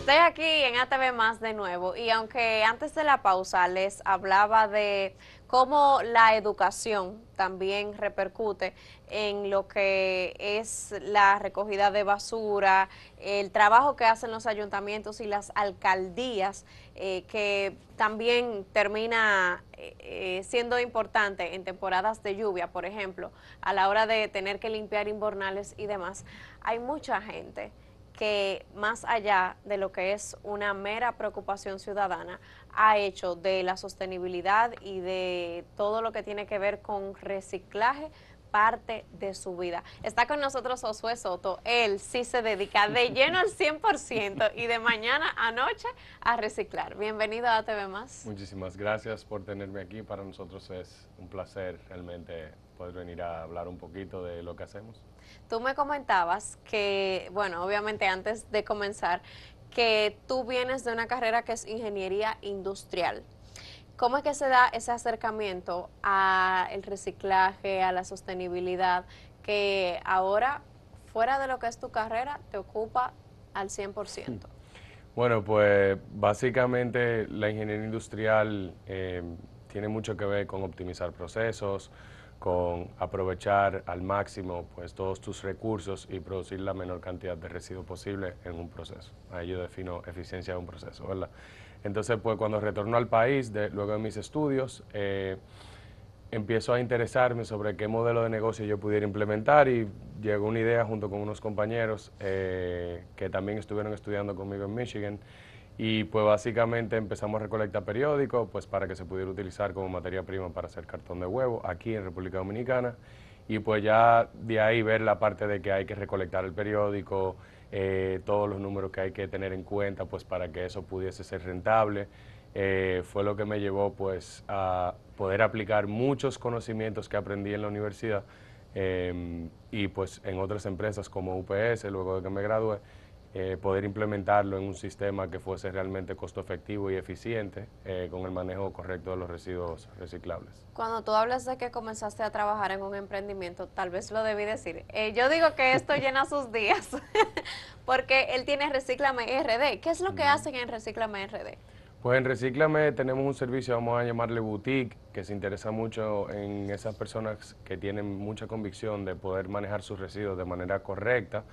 Estoy aquí en ATV Más de nuevo y aunque antes de la pausa les hablaba de cómo la educación también repercute en lo que es la recogida de basura, el trabajo que hacen los ayuntamientos y las alcaldías, que también termina siendo importante en temporadas de lluvia, por ejemplo, a la hora de tener que limpiar invernales y demás, hay mucha gente que más allá de lo que es una mera preocupación ciudadana, ha hecho de la sostenibilidad y de todo lo que tiene que ver con reciclaje parte de su vida. Está con nosotros Josué Soto, él sí se dedica de lleno al 100% y de mañana a noche a reciclar. Bienvenido a TV Más. Muchísimas gracias por tenerme aquí. Para nosotros es un placer realmente poder venir a hablar un poquito de lo que hacemos. Tú me comentabas que, bueno, obviamente antes de comenzar, que tú vienes de una carrera que es ingeniería industrial. ¿Cómo es que se da ese acercamiento al reciclaje, a la sostenibilidad, que ahora, fuera de lo que es tu carrera, te ocupa al 100%? Bueno, pues básicamente la ingeniería industrial tiene mucho que ver con optimizar procesos, con aprovechar al máximo pues todos tus recursos y producir la menor cantidad de residuos posible en un proceso. Ahí yo defino eficiencia de un proceso, ¿verdad? Entonces, pues cuando retorno al país, luego de mis estudios, empiezo a interesarme sobre qué modelo de negocio yo pudiera implementar y llegó una idea junto con unos compañeros que también estuvieron estudiando conmigo en Michigan y pues básicamente empezamos a recolectar periódicos pues para que se pudiera utilizar como materia prima para hacer cartón de huevo aquí en República Dominicana y pues ya de ahí ver la parte de que hay que recolectar el periódico, todos los números que hay que tener en cuenta pues para que eso pudiese ser rentable. Fue lo que me llevó pues a poder aplicar muchos conocimientos que aprendí en la universidad y pues en otras empresas como UPS, luego de que me gradué, poder implementarlo en un sistema que fuese realmente costo efectivo y eficiente con el manejo correcto de los residuos reciclables. Cuando tú hablas de que comenzaste a trabajar en un emprendimiento, tal vez lo debí decir. Yo digo que esto llena sus días, porque él tiene Recíclame RD. ¿Qué es lo que hacen en Recíclame RD? Pues en Recíclame tenemos un servicio, vamos a llamarle boutique, que se interesa mucho en esas personas que tienen mucha convicción de poder manejar sus residuos de manera correcta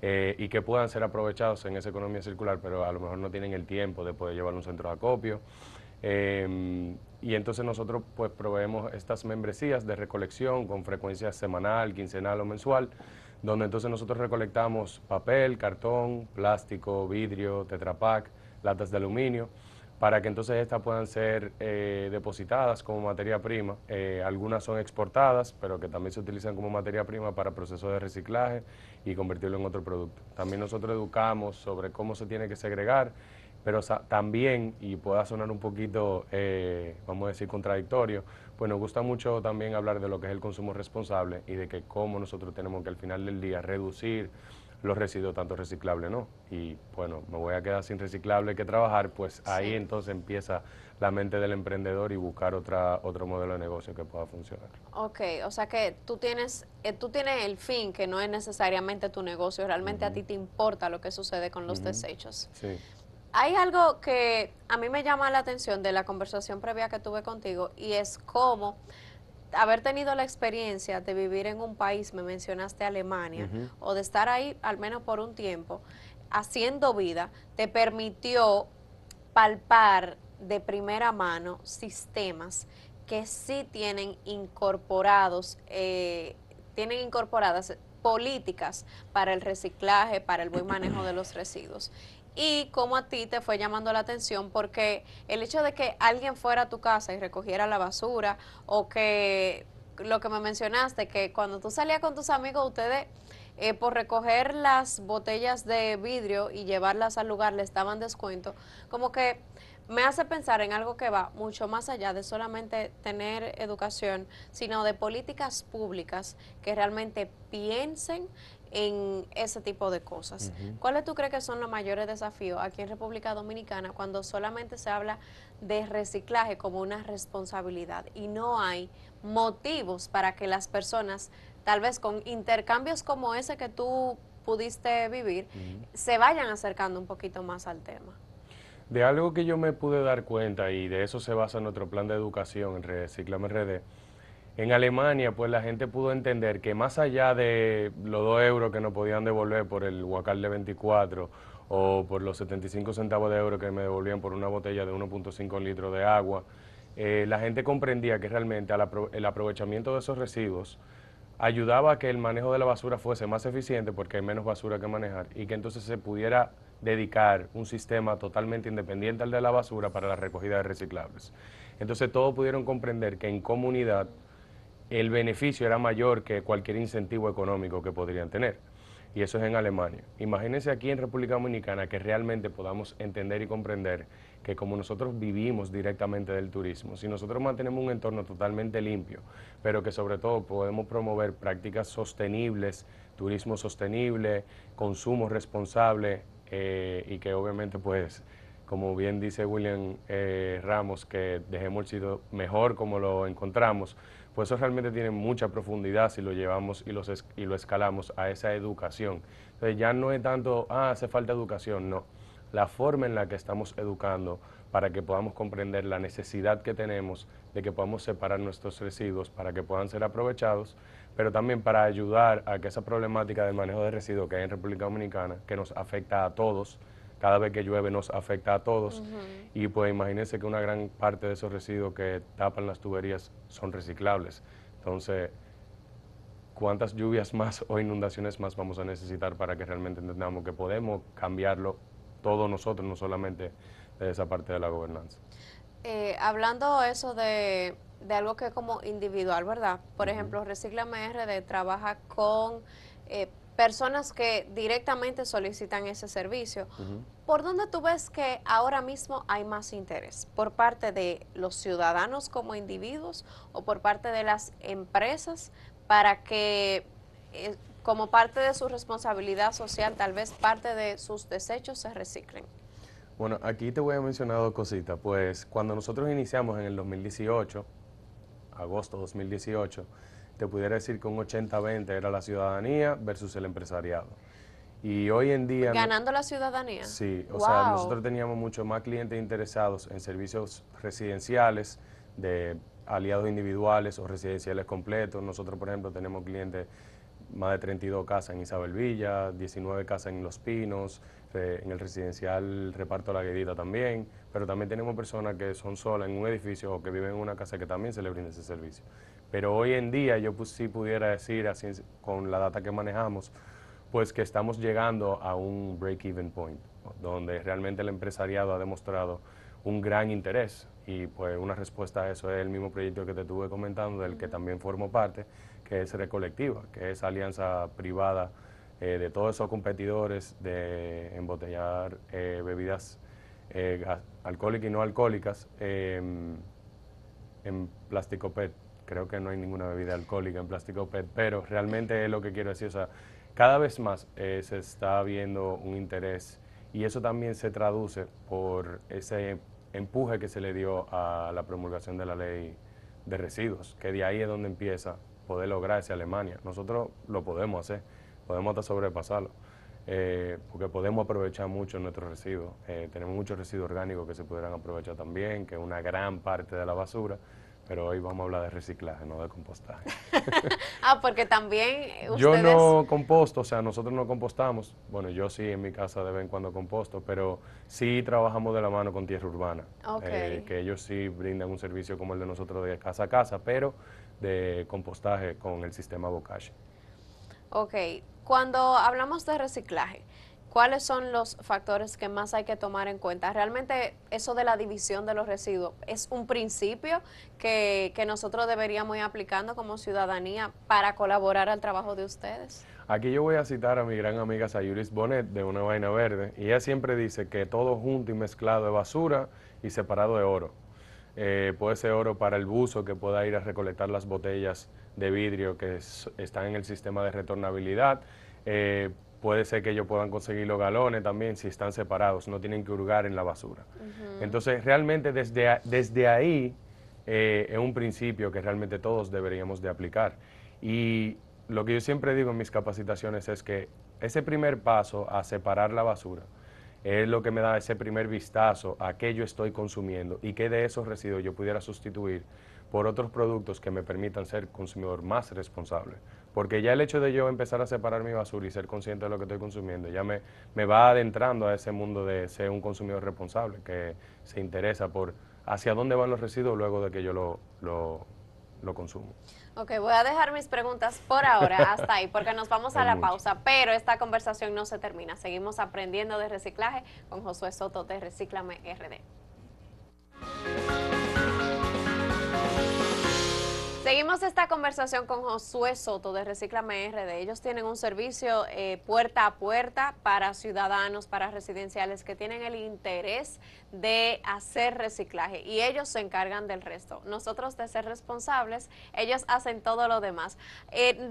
y que puedan ser aprovechados en esa economía circular, pero a lo mejor no tienen el tiempo de poder llevar un centro de acopio. Y entonces nosotros pues proveemos estas membresías de recolección con frecuencia semanal, quincenal o mensual, donde entonces nosotros recolectamos papel, cartón, plástico, vidrio, Tetra Pak, latas de aluminio, para que entonces estas puedan ser depositadas como materia prima. Algunas son exportadas, pero que también se utilizan como materia prima para procesos de reciclaje y convertirlo en otro producto. También nosotros educamos sobre cómo se tiene que segregar, pero también, y pueda sonar un poquito, vamos a decir, contradictorio, pues nos gusta mucho también hablar de lo que es el consumo responsable y de que cómo nosotros tenemos que al final del día reducir los residuos, tanto reciclables no. Y bueno, me voy a quedar sin reciclable que trabajar, pues ahí Sí. entonces empieza la mente del emprendedor y buscar otro modelo de negocio que pueda funcionar. Ok, o sea que tú tienes el fin, que no es necesariamente tu negocio, realmente a ti te importa lo que sucede con los Ujú. desechos. Sí. Hay algo que a mí me llama la atención de la conversación previa que tuve contigo y es cómo haber tenido la experiencia de vivir en un país, me mencionaste Alemania, Ujú. o de estar ahí al menos por un tiempo, haciendo vida, te permitió palpar de primera mano sistemas que sí tienen incorporadas políticas para el reciclaje, para el buen manejo de los residuos. Y cómo a ti te fue llamando la atención, porque el hecho de que alguien fuera a tu casa y recogiera la basura, o que lo que me mencionaste, que cuando tú salías con tus amigos, ustedes por recoger las botellas de vidrio y llevarlas al lugar les daban descuento, como que me hace pensar en algo que va mucho más allá de solamente tener educación, sino de políticas públicas que realmente piensen en ese tipo de cosas. Ujú. ¿Cuáles tú crees que son los mayores desafíos aquí en República Dominicana cuando solamente se habla de reciclaje como una responsabilidad y no hay motivos para que las personas, tal vez con intercambios como ese que tú pudiste vivir, se vayan acercando un poquito más al tema. De algo que yo me pude dar cuenta, y de eso se basa nuestro plan de educación en Reciclame RD, en Alemania, pues la gente pudo entender que más allá de los 2 euros que nos podían devolver por el guacal de 24 o por los 75 centavos de euro que me devolvían por una botella de 1.5 litros de agua, la gente comprendía que realmente el aprovechamiento de esos residuos ayudaba a que el manejo de la basura fuese más eficiente porque hay menos basura que manejar y que entonces se pudiera dedicar un sistema totalmente independiente al de la basura para la recogida de reciclables. Entonces todos pudieron comprender que en comunidad el beneficio era mayor que cualquier incentivo económico que podrían tener. Y eso es en Alemania. Imagínense aquí en República Dominicana que realmente podamos entender y comprender que como nosotros vivimos directamente del turismo, si nosotros mantenemos un entorno totalmente limpio, pero que sobre todo podemos promover prácticas sostenibles, turismo sostenible, consumo responsable y que obviamente pues como bien dice William Ramos, que dejemos el sitio mejor como lo encontramos, pues eso realmente tiene mucha profundidad si lo llevamos y lo escalamos a esa educación. Entonces ya no es tanto, hace falta educación, no. La forma en la que estamos educando para que podamos comprender la necesidad que tenemos de que podamos separar nuestros residuos para que puedan ser aprovechados, pero también para ayudar a que esa problemática del manejo de residuos que hay en República Dominicana, que nos afecta a todos, cada vez que llueve nos afecta a todos y pues imagínense que una gran parte de esos residuos que tapan las tuberías son reciclables. Entonces, ¿cuántas lluvias más o inundaciones más vamos a necesitar para que realmente entendamos que podemos cambiarlo todos nosotros, no solamente de esa parte de la gobernanza? Hablando eso de algo que es como individual, ¿verdad? Por ejemplo, Recíclame RD trabaja con personas que directamente solicitan ese servicio. ¿Por dónde tú ves que ahora mismo hay más interés? ¿Por parte de los ciudadanos como individuos o por parte de las empresas para que, como parte de su responsabilidad social, tal vez parte de sus desechos se reciclen? Bueno, aquí te voy a mencionar dos cositas. Pues cuando nosotros iniciamos en el 2018, agosto 2018, te pudiera decir que un 80-20 era la ciudadanía versus el empresariado. Y hoy en día... ¿Ganando la ciudadanía? Sí, o Wow. sea, nosotros teníamos mucho más clientes interesados en servicios residenciales, de aliados individuales o residenciales completos. Nosotros, por ejemplo, tenemos clientes más de 32 casas en Isabel Villa, 19 casas en Los Pinos, en el residencial Reparto La Guedita también, pero también tenemos personas que son solas en un edificio o que viven en una casa que también se les brinda ese servicio. Pero hoy en día yo pues, sí pudiera decir, así con la data que manejamos, pues que estamos llegando a un break-even point, donde realmente el empresariado ha demostrado un gran interés y pues una respuesta a eso es el mismo proyecto que te estuve comentando, del que también formo parte, que es Recolectiva, que es alianza privada de todos esos competidores de embotellar bebidas alcohólicas y no alcohólicas en plástico PET. Creo que no hay ninguna bebida alcohólica en plástico PET, pero realmente es lo que quiero decir, o sea, cada vez más se está viendo un interés y eso también se traduce por ese empuje que se le dio a la promulgación de la ley de residuos, que de ahí es donde empieza poder lograrse Alemania. Nosotros lo podemos hacer, podemos hasta sobrepasarlo, porque podemos aprovechar mucho nuestros residuos. Tenemos muchos residuos orgánicos que se pudieran aprovechar también, que es una gran parte de la basura, pero hoy vamos a hablar de reciclaje, no de compostaje. Porque también ustedes... Yo no composto, o sea, nosotros no compostamos. Bueno, yo sí en mi casa de vez en cuando composto, pero sí trabajamos de la mano con Tierra Urbana, que ellos sí brindan un servicio como el de nosotros de casa a casa, pero de compostaje con el sistema Bokashi. Ok, cuando hablamos de reciclaje, ¿cuáles son los factores que más hay que tomar en cuenta? Realmente eso de la división de los residuos es un principio que nosotros deberíamos ir aplicando como ciudadanía para colaborar al trabajo de ustedes. Aquí yo voy a citar a mi gran amiga Sayuris Bonet de Una Vaina Verde, y ella siempre dice que todo junto y mezclado es basura y separado es oro. Puede ser oro para el buzo que pueda ir a recolectar las botellas de vidrio que están en el sistema de retornabilidad. Puede ser que ellos puedan conseguir los galones también si están separados, no tienen que hurgar en la basura. Entonces, realmente desde ahí es un principio que realmente todos deberíamos de aplicar. Y lo que yo siempre digo en mis capacitaciones es que ese primer paso a separar la basura es lo que me da ese primer vistazo a qué yo estoy consumiendo y qué de esos residuos yo pudiera sustituir por otros productos que me permitan ser consumidor más responsable. Porque ya el hecho de yo empezar a separar mi basura y ser consciente de lo que estoy consumiendo, ya me va adentrando a ese mundo de ser un consumidor responsable, que se interesa por hacia dónde van los residuos luego de que yo lo consumo. Ok, voy a dejar mis preguntas por ahora hasta ahí porque nos vamos a Hay la mucho. pausa, pero esta conversación no se termina. Seguimos aprendiendo de reciclaje con Josué Soto de Recíclame RD. Seguimos esta conversación con Josué Soto de Recíclame RD. Ellos tienen un servicio puerta a puerta para ciudadanos, para residenciales que tienen el interés de hacer reciclaje y ellos se encargan del resto. Nosotros de ser responsables, ellos hacen todo lo demás.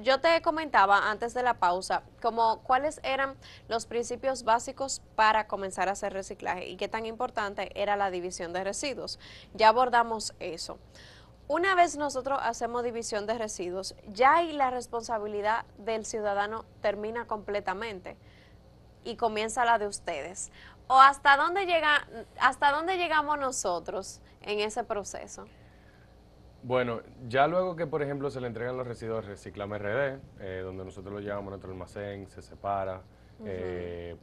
Yo te comentaba antes de la pausa como cuáles eran los principios básicos para comenzar a hacer reciclaje y qué tan importante era la división de residuos. Ya abordamos eso. Una vez nosotros hacemos división de residuos, ya ahí la responsabilidad del ciudadano termina completamente y comienza la de ustedes. ¿O hasta dónde llegamos nosotros en ese proceso? Bueno, ya luego que, por ejemplo, se le entregan los residuos Reciclame RD, donde nosotros lo llevamos a nuestro almacén, se separa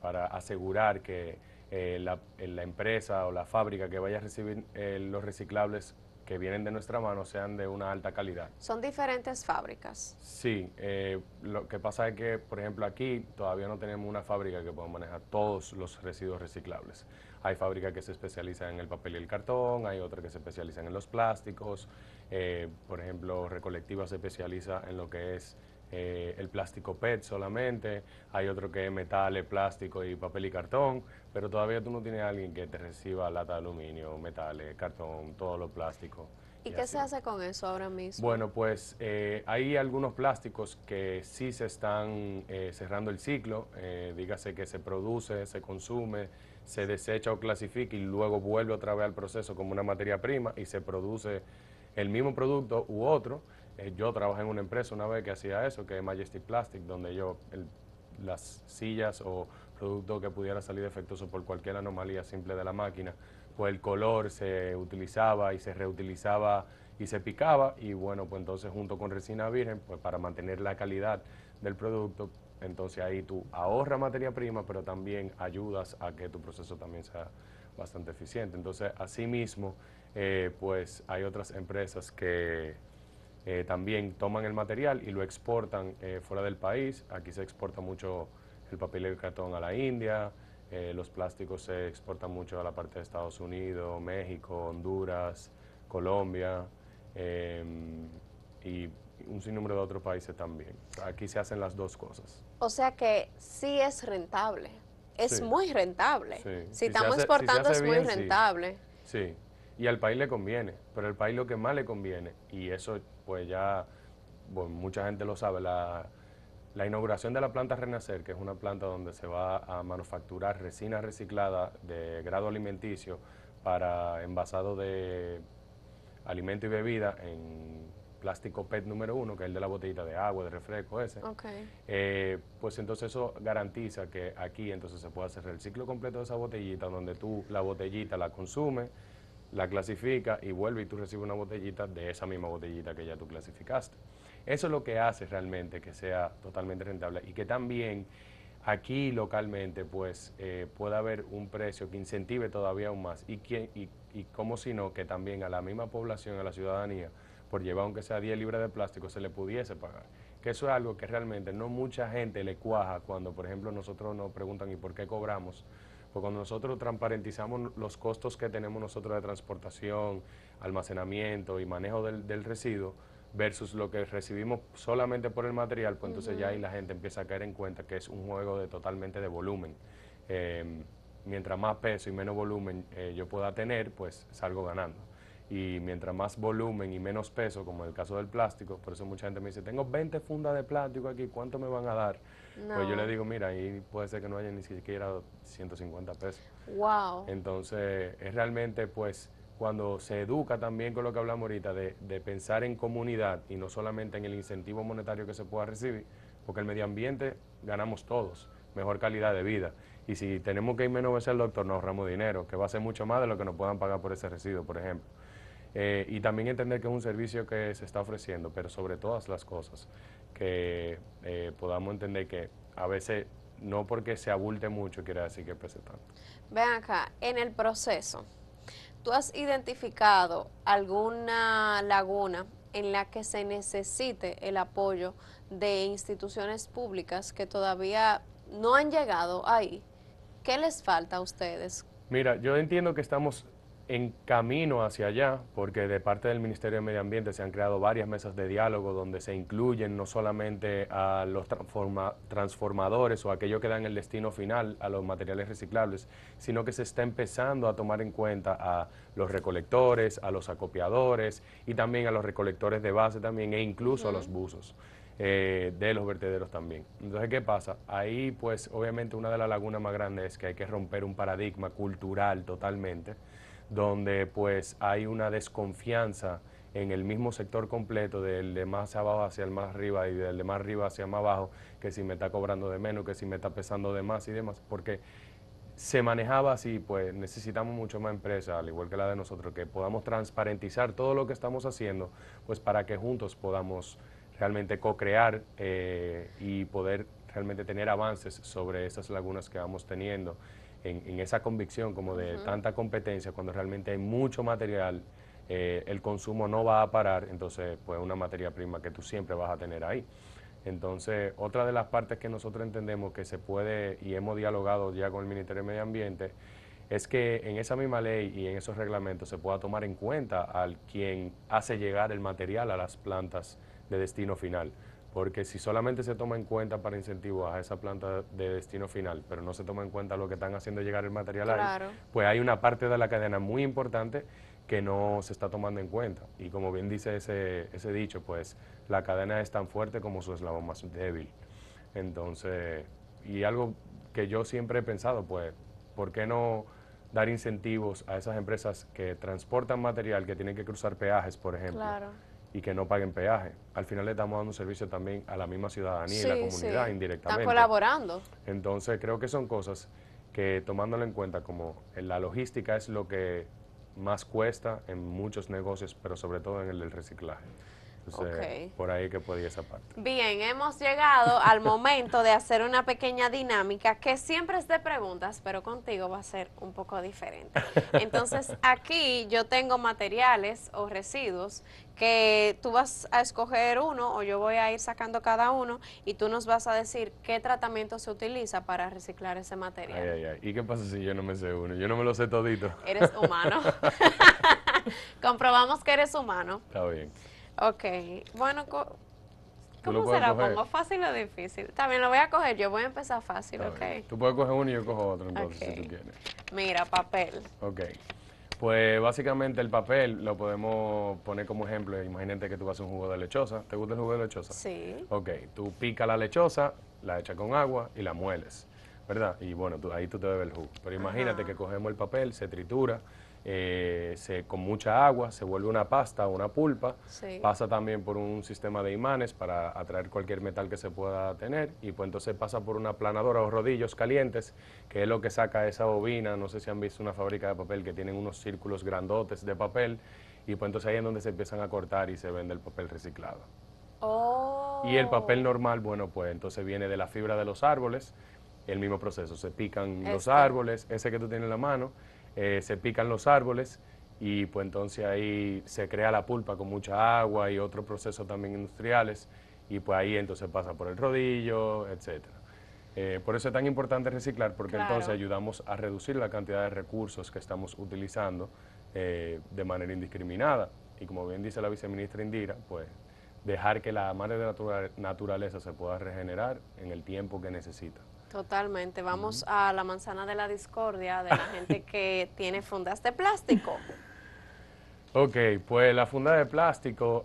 para asegurar que la empresa o la fábrica que vaya a recibir los reciclables que vienen de nuestra mano sean de una alta calidad. Son diferentes fábricas. Sí, lo que pasa es que, por ejemplo, aquí todavía no tenemos una fábrica que pueda manejar todos los residuos reciclables. Hay fábricas que se especializan en el papel y el cartón, hay otras que se especializan en los plásticos, por ejemplo, Recolectiva se especializa en lo que es el plástico PET solamente, hay otro que es metales, plástico y papel y cartón, pero todavía tú no tienes a alguien que te reciba lata de aluminio, metales, cartón, todos los plásticos. ¿Y Y qué así. se hace con eso ahora mismo? Bueno, pues hay algunos plásticos que sí se están cerrando el ciclo, dígase que se produce, se consume, se desecha o clasifica y luego vuelve otra vez al proceso como una materia prima y se produce el mismo producto u otro. Yo trabajé en una empresa una vez que hacía eso, que es Majestic Plastic, donde las sillas o productos que pudiera salir defectuosos por cualquier anomalía simple de la máquina, pues el color se utilizaba y se reutilizaba y se picaba y bueno, pues entonces junto con resina virgen, pues para mantener la calidad del producto, entonces ahí tú ahorras materia prima, pero también ayudas a que tu proceso también sea bastante eficiente. Entonces, asimismo, pues hay otras empresas que también toman el material y lo exportan fuera del país. Aquí se exporta mucho el papel y el cartón a la India, los plásticos se exportan mucho a la parte de Estados Unidos, México, Honduras, Colombia y un sinnúmero de otros países también. Aquí se hacen las dos cosas. O sea que sí es rentable, es Sí, muy rentable. sí. Si Si se estamos hace, si se exportando hace es muy bien, sí. rentable. Sí, y al país le conviene, pero al país lo que más le conviene, y eso pues ya, bueno, mucha gente lo sabe, la inauguración de la planta Renacer, que es una planta donde se va a manufacturar resina reciclada de grado alimenticio para envasado de alimento y bebida en plástico PET número 1, que es el de la botellita de agua, de refresco ese, Okay. pues entonces eso garantiza que aquí entonces se puede hacer el ciclo completo de esa botellita, donde tú la botellita la consumes, la clasifica y vuelve y tú recibes una botellita de esa misma botellita que ya tú clasificaste. Eso es lo que hace realmente que sea totalmente rentable y que también aquí localmente pues pueda haber un precio que incentive todavía aún más y como si no, que también a la misma población, a la ciudadanía, por llevar aunque sea 10 libras de plástico, se le pudiese pagar. Que eso es algo que realmente no mucha gente le cuaja cuando, por ejemplo, nosotros nos preguntan ¿y por qué cobramos? Pues cuando nosotros transparentizamos los costos que tenemos nosotros de transportación, almacenamiento y manejo del residuo versus lo que recibimos solamente por el material, pues entonces ya ahí la gente empieza a caer en cuenta que es un juego totalmente de volumen. Mientras más peso y menos volumen yo pueda tener, pues salgo ganando. Y mientras más volumen y menos peso, como en el caso del plástico, por eso mucha gente me dice, tengo 20 fundas de plástico aquí, ¿cuánto me van a dar? Pues yo le No. digo, mira, ahí puede ser que no haya ni siquiera 150 pesos. Wow. Entonces, es realmente, pues, cuando se educa también con lo que hablamos ahorita, de pensar en comunidad y no solamente en el incentivo monetario que se pueda recibir, porque el medio ambiente ganamos todos, mejor calidad de vida. Y si tenemos que ir menos veces al doctor, nos ahorramos dinero, que va a ser mucho más de lo que nos puedan pagar por ese residuo, por ejemplo. Y también entender que es un servicio que se está ofreciendo, pero sobre todas las cosas, que podamos entender que a veces no porque se abulte mucho quiere decir que pese tanto. Ven acá, en el proceso, ¿tú has identificado alguna laguna en la que se necesite el apoyo de instituciones públicas que todavía no han llegado ahí? ¿Qué les falta a ustedes? Mira, yo entiendo que estamos en camino hacia allá, porque de parte del Ministerio de Medio Ambiente se han creado varias mesas de diálogo donde se incluyen no solamente a los transformadores o aquellos que dan el destino final a los materiales reciclables, sino que se está empezando a tomar en cuenta a los recolectores, a los acopiadores y también a los recolectores de base también, e incluso a los buzos. De los vertederos también. Entonces, ¿qué pasa? Ahí, pues, obviamente una de las lagunas más grandes es que hay que romper un paradigma cultural totalmente, donde pues hay una desconfianza en el mismo sector completo, del de más abajo hacia el más arriba y del de más arriba hacia más abajo, que si me está cobrando de menos, que si me está pesando de más y demás, porque se manejaba así. Pues necesitamos mucho más empresas, al igual que la de nosotros, que podamos transparentizar todo lo que estamos haciendo, pues para que juntos podamos realmente co-crear y poder realmente tener avances sobre esas lagunas que vamos teniendo, en esa convicción como de tanta competencia, cuando realmente hay mucho material, el consumo no va a parar, entonces pues una materia prima que tú siempre vas a tener ahí. Entonces, otra de las partes que nosotros entendemos que se puede, y hemos dialogado ya con el Ministerio de Medio Ambiente, es que en esa misma ley y en esos reglamentos se pueda tomar en cuenta al quien hace llegar el material a las plantas de destino final. Porque si solamente se toma en cuenta para incentivos a esa planta de destino final, pero no se toma en cuenta lo que están haciendo llegar el material ahí, pues hay una parte de la cadena muy importante que no se está tomando en cuenta. Y como bien dice ese dicho, pues la cadena es tan fuerte como su eslabón más débil. Entonces, y algo que yo siempre he pensado, pues, ¿por qué no dar incentivos a esas empresas que transportan material, que tienen que cruzar peajes, por ejemplo? Claro. Y que no paguen peaje? Al final le estamos dando un servicio también a la misma ciudadanía y la Sí, comunidad sí. Están indirectamente. colaborando. Entonces creo que son cosas que, tomándolo en cuenta, como la logística es lo que más cuesta en muchos negocios, pero sobre todo en el del reciclaje. Entonces, por ahí que podía esa parte. Bien, hemos llegado al momento de hacer una pequeña dinámica que siempre es de preguntas, pero contigo va a ser un poco diferente. Entonces, aquí yo tengo materiales o residuos que tú vas a escoger uno o yo voy a ir sacando cada uno y tú nos vas a decir qué tratamiento se utiliza para reciclar ese material. Ay, ay, ay. ¿Y qué pasa si yo no me sé uno? Yo no me lo sé todito. Eres humano. Comprobamos que eres humano. Está bien. Ok, bueno, ¿Tú lo ¿cómo puedes se la coger? pongo? ¿Fácil o difícil? También lo voy a coger yo, voy a empezar fácil, Está ok. bien. Tú puedes coger uno y yo cojo otro, entonces, Ok. si tú quieres. Mira, papel. Ok. Pues básicamente el papel lo podemos poner como ejemplo. Imagínate que tú vas a un jugo de lechosa. ¿Te gusta el jugo de lechosa? Sí. Ok, tú picas la lechosa, la echas con agua y la mueles, ¿verdad? Y bueno, ahí tú te bebes el jugo. Pero imagínate que cogemos el papel, se tritura, con mucha agua, se vuelve una pasta o una pulpa, Sí. pasa también por un sistema de imanes para atraer cualquier metal que se pueda tener, y pues entonces pasa por una aplanadora o rodillos calientes, que es lo que saca esa bobina. No sé si han visto una fábrica de papel que tienen unos círculos grandotes de papel, y pues entonces ahí es donde se empiezan a cortar y se vende el papel reciclado. Oh. Y el papel normal, bueno, pues entonces viene de la fibra de los árboles, el mismo proceso, se pican los árboles, ese que tú tienes en la mano, se pican los árboles, y pues entonces ahí se crea la pulpa con mucha agua y otros procesos también industriales, y pues ahí entonces pasa por el rodillo, etcétera. Por eso es tan importante reciclar, porque entonces ayudamos a reducir la cantidad de recursos que estamos utilizando de manera indiscriminada. Y como bien dice la viceministra Indira, pues dejar que la madre de la naturaleza se pueda regenerar en el tiempo que necesita. Totalmente. Vamos a la manzana de la discordia de la gente que tiene fundas de plástico. Ok, pues la funda de plástico,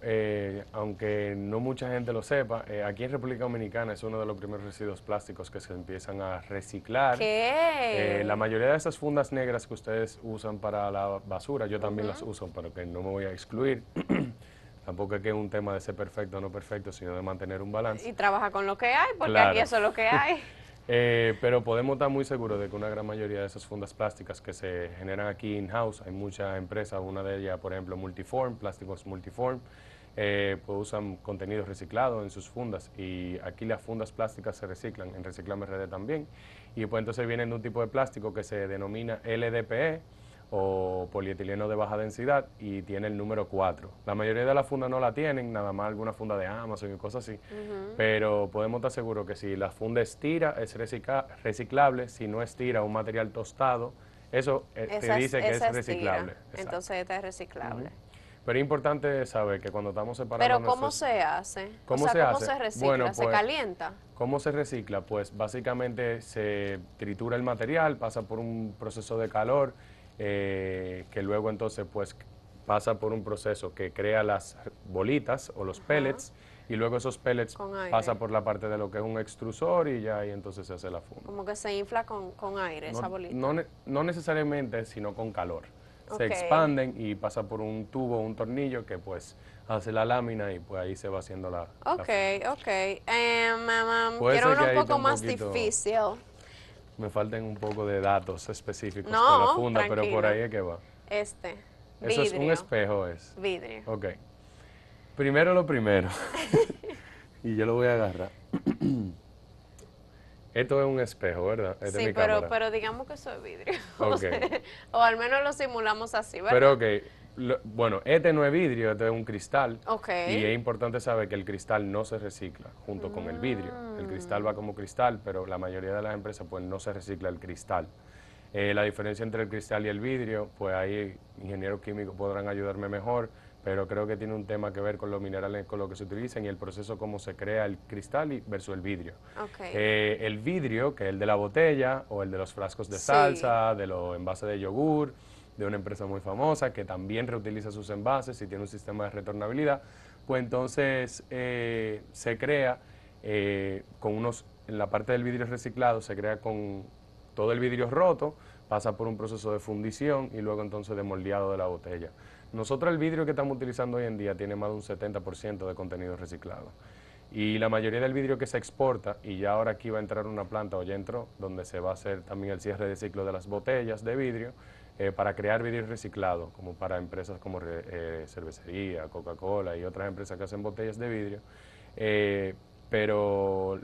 aunque no mucha gente lo sepa, aquí en República Dominicana es uno de los primeros residuos plásticos que se empiezan a reciclar. ¿Qué? La mayoría de esas fundas negras que ustedes usan para la basura, yo también las uso, pero que no me voy a excluir. Tampoco es que es un tema de ser perfecto o no perfecto, sino de mantener un balance. Y trabaja con lo que hay, porque Claro. aquí eso es lo que hay. Pero podemos estar muy seguros de que una gran mayoría de esas fundas plásticas que se generan aquí in-house, hay muchas empresas, una de ellas, por ejemplo, Multiform, Plásticos Multiform, pues usan contenido reciclado en sus fundas y aquí las fundas plásticas se reciclan, en Reciclame RD también, y pues entonces vienen de un tipo de plástico que se denomina LDPE, o polietileno de baja densidad y tiene el número 4. La mayoría de las fundas no la tienen, nada más alguna funda de Amazon y cosas así, pero podemos estar seguros que si la funda estira es reciclable, si no estira un material tostado, eso te dice que es reciclable. Exacto. Entonces esta es reciclable. Pero es importante saber que cuando estamos separando Pero ¿cómo se hace? ¿Cómo o sea, se ¿cómo hace? se recicla? Bueno, ¿Se pues, calienta? ¿cómo se recicla? Pues básicamente se tritura el material, pasa por un proceso de calor, que luego entonces pues pasa por un proceso que crea las bolitas o los pellets, y luego esos pellets pasa por la parte de lo que es un extrusor y ya ahí entonces se hace la funda. Como que se infla con aire esa bolita. No necesariamente, sino con calor. Se Ok. expanden y pasa por un tubo, un tornillo que pues hace la lámina y pues ahí se va haciendo la Ok, funda. ok. Puede Quiero ser que uno un ahí esté poco un más poquito, difícil. me falten un poco de datos específicos con la No, funda, pero por tranquilo. ahí es que va. Este, Eso es un vidrio. espejo, es. Vidrio. Ok. Primero lo primero. Y yo lo voy a agarrar. Esto es un espejo, ¿verdad? Esta es Sí, mi cámara. pero digamos que eso es vidrio. Ok. O al menos lo simulamos así, ¿verdad? Pero ok, bueno, este no es vidrio, este es un cristal. Ok. Y es importante saber que el cristal no se recicla junto con el vidrio. El cristal va como cristal, pero la mayoría de las empresas pues no se recicla el cristal. La diferencia entre el cristal y el vidrio, pues ahí ingenieros químicos podrán ayudarme mejor, pero creo que tiene un tema que ver con los minerales con los que se utilizan y el proceso cómo se crea el cristal versus el vidrio. Ok. El vidrio, que es el de la botella o el de los frascos de Sí. salsa, de los envases de yogur, de una empresa muy famosa que también reutiliza sus envases y tiene un sistema de retornabilidad, pues entonces se crea en la parte del vidrio reciclado, se crea con todo el vidrio roto, pasa por un proceso de fundición y luego entonces de moldeado de la botella. Nosotros el vidrio que estamos utilizando hoy en día tiene más de un 70% de contenido reciclado. Y la mayoría del vidrio que se exporta, y ya ahora aquí va a entrar una planta, o ya entró, donde se va a hacer también el cierre de ciclo de las botellas de vidrio, para crear vidrio reciclado, como para empresas como cervecería, Coca-Cola y otras empresas que hacen botellas de vidrio. Pero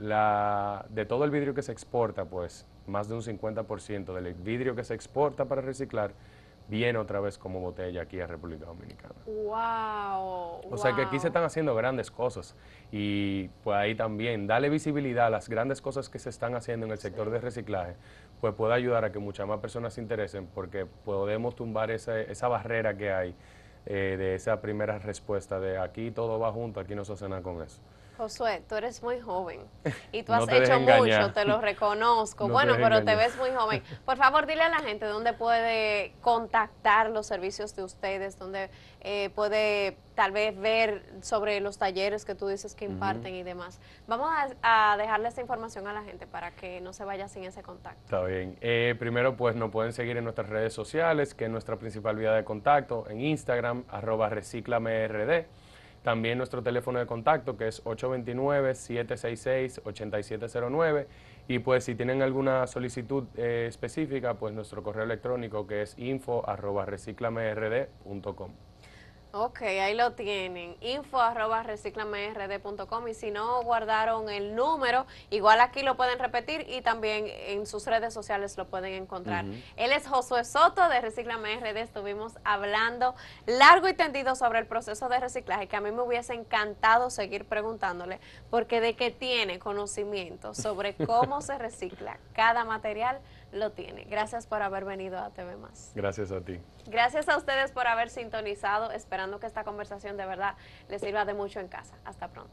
de todo el vidrio que se exporta, pues más de un 50% del vidrio que se exporta para reciclar viene otra vez como botella aquí a República Dominicana. Wow. O sea que aquí se están haciendo grandes cosas y pues ahí también darle visibilidad a las grandes cosas que se están haciendo en el sector de reciclaje, pues puede ayudar a que muchas más personas se interesen porque podemos tumbar esa barrera que hay de esa primera respuesta de aquí todo va junto, aquí no se hace nada con eso. Josué, tú eres muy joven y tú No has te dejes hecho engañar. mucho, te lo reconozco. No te Bueno, dejes pero te engañar. ves muy joven. Por favor, dile a la gente dónde puede contactar los servicios de ustedes, dónde puede tal vez ver sobre los talleres que tú dices que imparten y demás. Vamos a dejarle esa información a la gente para que no se vaya sin ese contacto. Está bien. Primero, pues nos pueden seguir en nuestras redes sociales, que es nuestra principal vía de contacto, en Instagram, @reciclamerd. También nuestro teléfono de contacto, que es 829-766-8709. Y pues si tienen alguna solicitud específica, pues nuestro correo electrónico, que es info@reciclamerd.com. Ok, ahí lo tienen, info@reciclamerd.com, y si no guardaron el número, igual aquí lo pueden repetir y también en sus redes sociales lo pueden encontrar. Él es Josué Soto de Reciclame RD, estuvimos hablando largo y tendido sobre el proceso de reciclaje, que a mí me hubiese encantado seguir preguntándole, porque de que tiene conocimiento sobre cómo se recicla cada material, lo tiene. Gracias por haber venido a TV Más. Gracias a ti. Gracias a ustedes por haber sintonizado, esperando que esta conversación de verdad les sirva de mucho en casa. Hasta pronto.